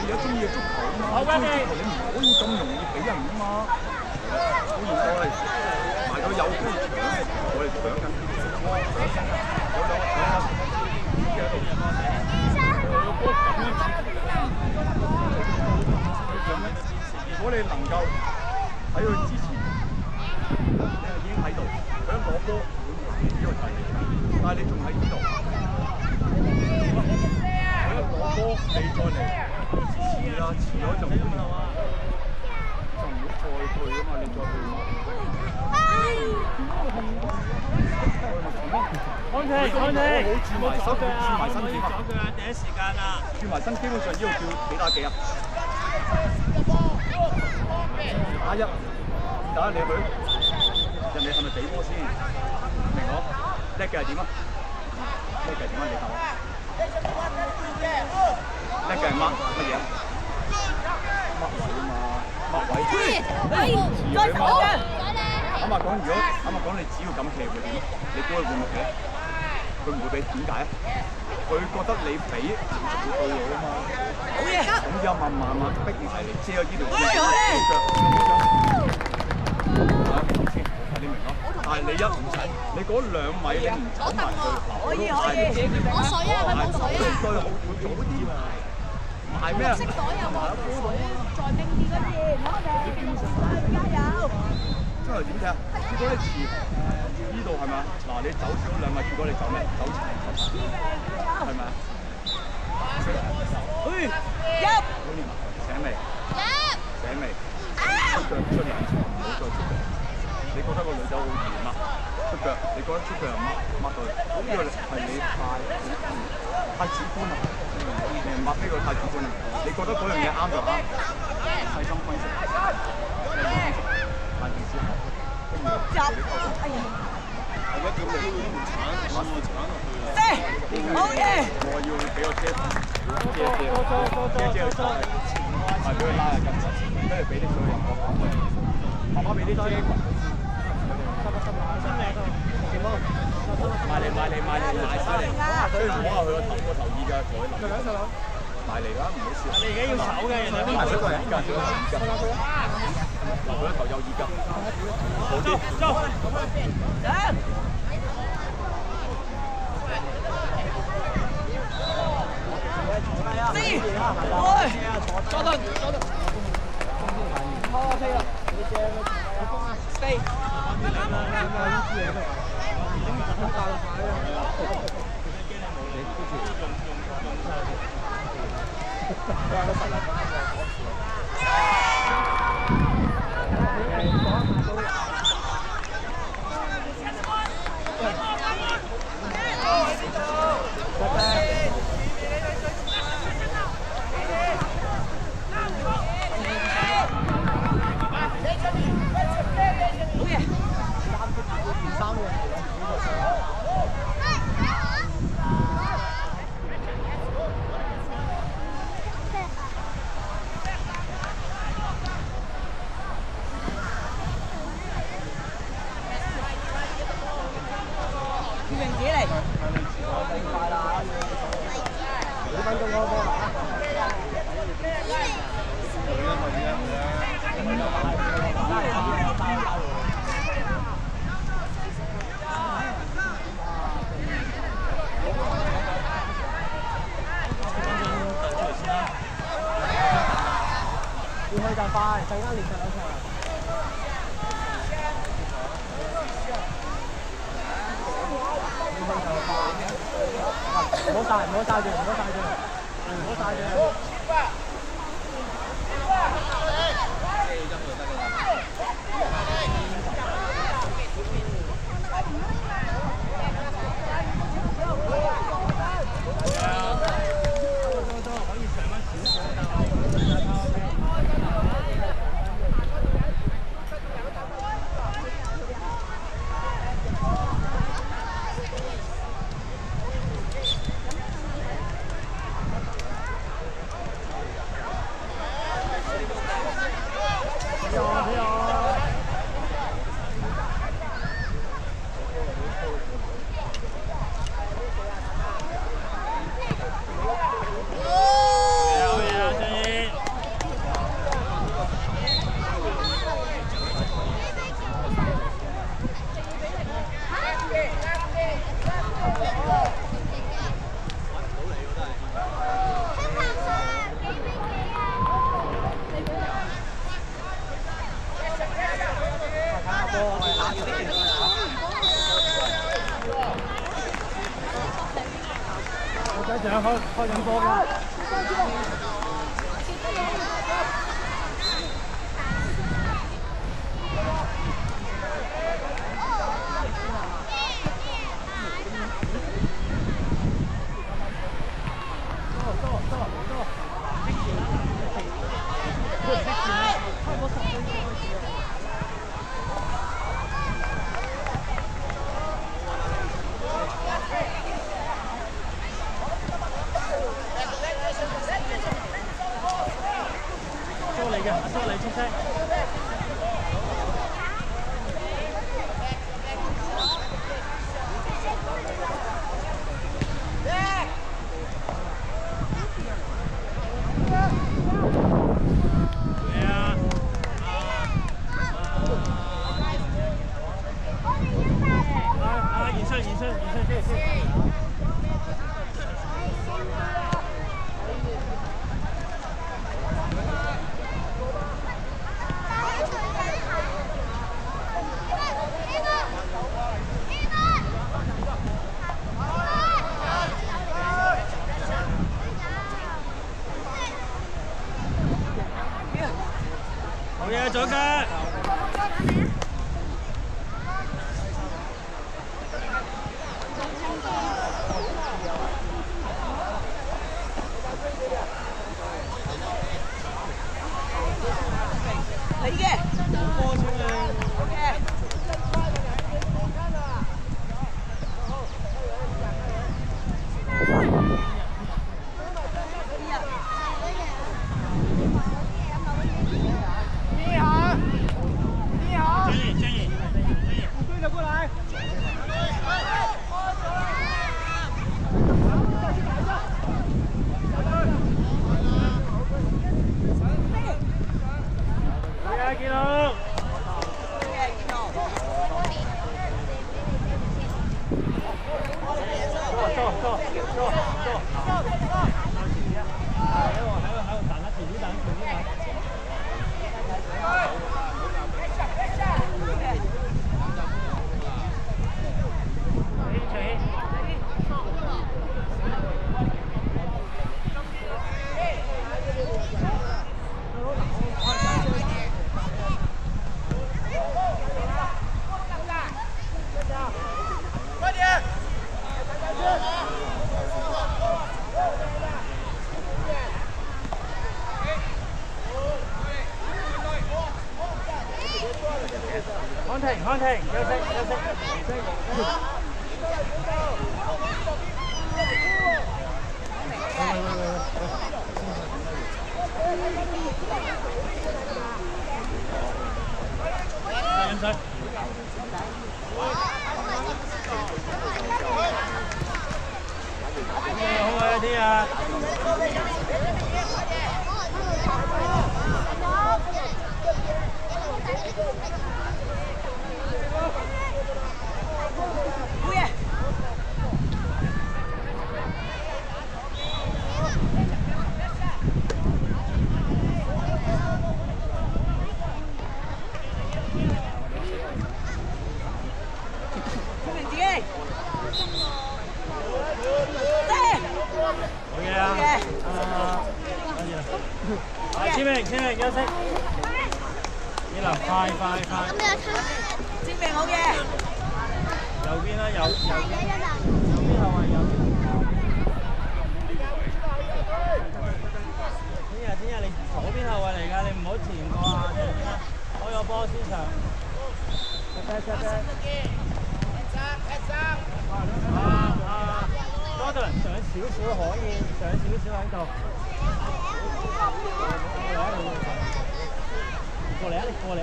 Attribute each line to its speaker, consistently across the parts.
Speaker 1: 而家中意嘅足球啊嘛，中意足球你唔可以咁容易俾人啊嘛。好現在埋到有機搶，我哋搶緊，有兩個搶緊，喺度。如果你能夠喺佢之前，你已經喺度，佢一攞波，呢個就係你，但係你仲喺呢度，佢一攞波，你再嚟，遲啦，遲咗就唔好再去啊嘛，你再去嘛。
Speaker 2: 安靜，安靜，
Speaker 1: 好轉埋身，轉埋身幾
Speaker 2: 左腳第一時間啦。
Speaker 1: 轉埋身，基本上呢度叫幾打幾啊？打一，打你去，人哋係咪俾波先？明我？叻嘅係點啊？叻嘅係點啊？你答我。叻嘅係乜嘢啊？乜位啊嘛？乜位？遲佢嘛？啱啱講，如果啱啱講，你只要咁騎會點？你估佢會唔會騎？佢唔會俾，點解啊？佢覺得你俾唔會對路啊嘛。好嘢！咁之後慢慢逼住嚟遮咗呢條腳，你明咯？但係你一唔使，你嗰2米你唔走埋佢，
Speaker 3: 可以。攞水啊！佢冇水啊！
Speaker 1: 對好會早啲嘛？買咩啊？
Speaker 3: 色袋有冇水？再冰啲嗰啲，我哋加油！
Speaker 1: 之後點睇啊？結果你遲呢度係咪啊？嗱，你走少2米，結果你走咩？走前係咪啊？
Speaker 3: 入！
Speaker 1: 醒未？醒未？出腳出2次，唔好再出腳。你覺得個女仔好遠啊？出腳，你覺得出腳係抹對？呢個係你太主觀啦。抹呢個太主觀啦。你覺得嗰樣嘢啱就啱，細心分析。大件事學，跟住你溝通。而家叫你鏟落去啊！
Speaker 3: 好嘢！
Speaker 1: 我要俾個遮係俾佢拉下筋，跟住俾啲水飲。媽媽俾啲遮。埋嚟，晒嚟，所以摸下佢個頭耳㗎，佢埋嚟啦，唔好笑。
Speaker 2: 你而家要手嘅，人哋
Speaker 1: 埋水都係耳㗎，嗱佢個頭有耳㗎，好啲。
Speaker 2: 家開緊波㗎。好嘢，左腳。
Speaker 3: 你嘅。
Speaker 2: 波清啊！
Speaker 3: OK。
Speaker 2: 康停，休息休息。飲水。好啊啲啊！簽名，休息。依流快。
Speaker 3: 簽名好嘅。
Speaker 2: 右邊啦，右邊後衞右邊。天啊，你左邊後衞嚟㗎，你唔好前過啊！開個波先上。Gordon 上少少可以，上少少喺度。過嚟啊！你過嚟。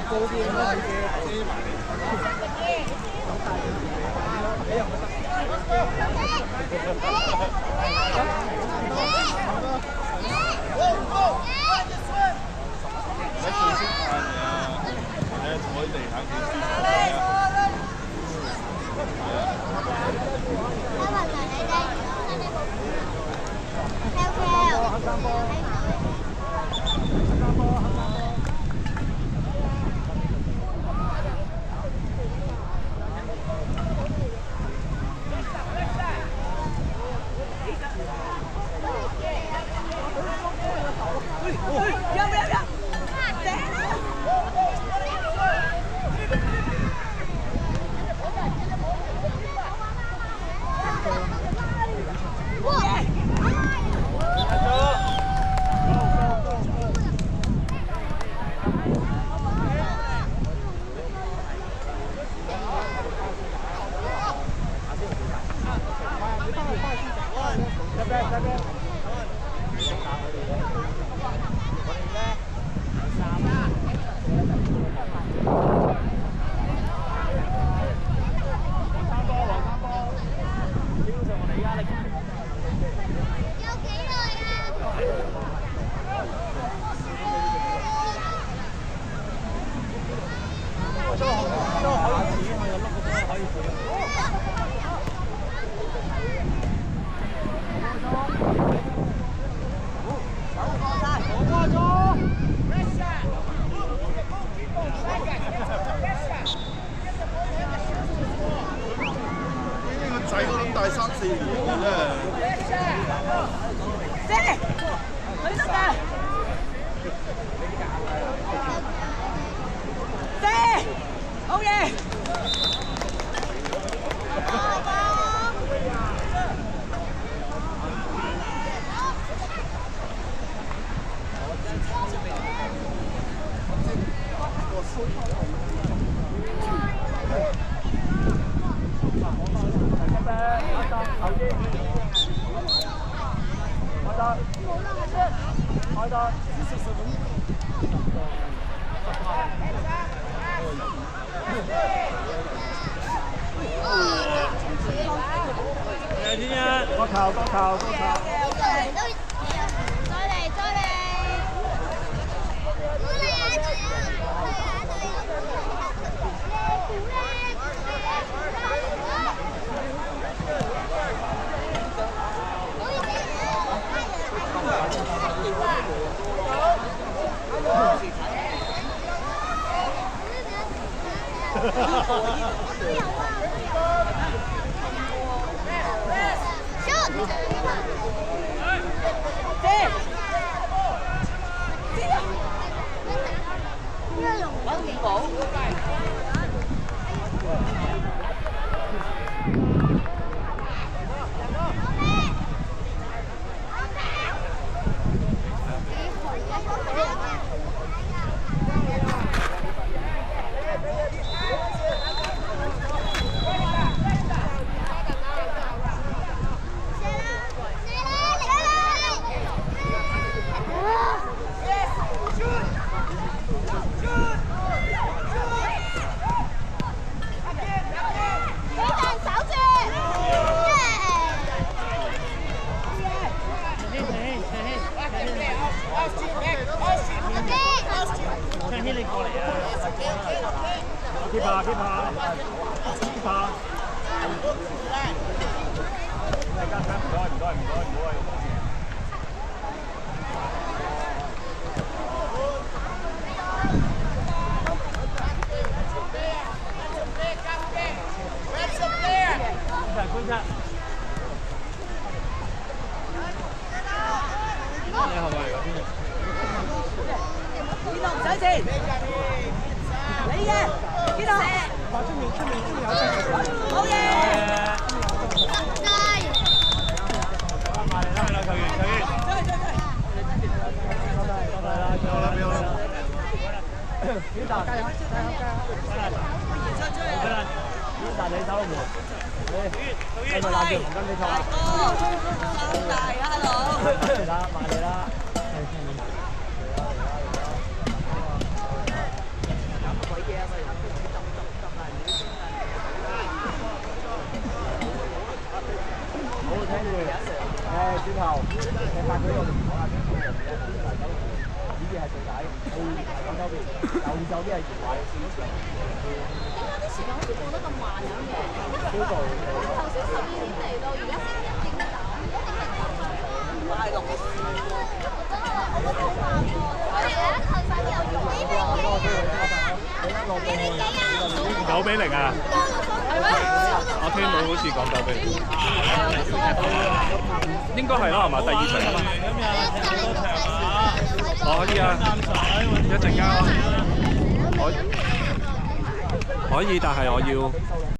Speaker 2: 高啲啦，遮埋你。坐喺地下幾舒服啊！
Speaker 4: 跳跳。
Speaker 1: 個球，個球，個球。9-0啊！我聽到好似講9-0，應該係啦，係嘛？第二場可以啊，一陣間可以，但係我要。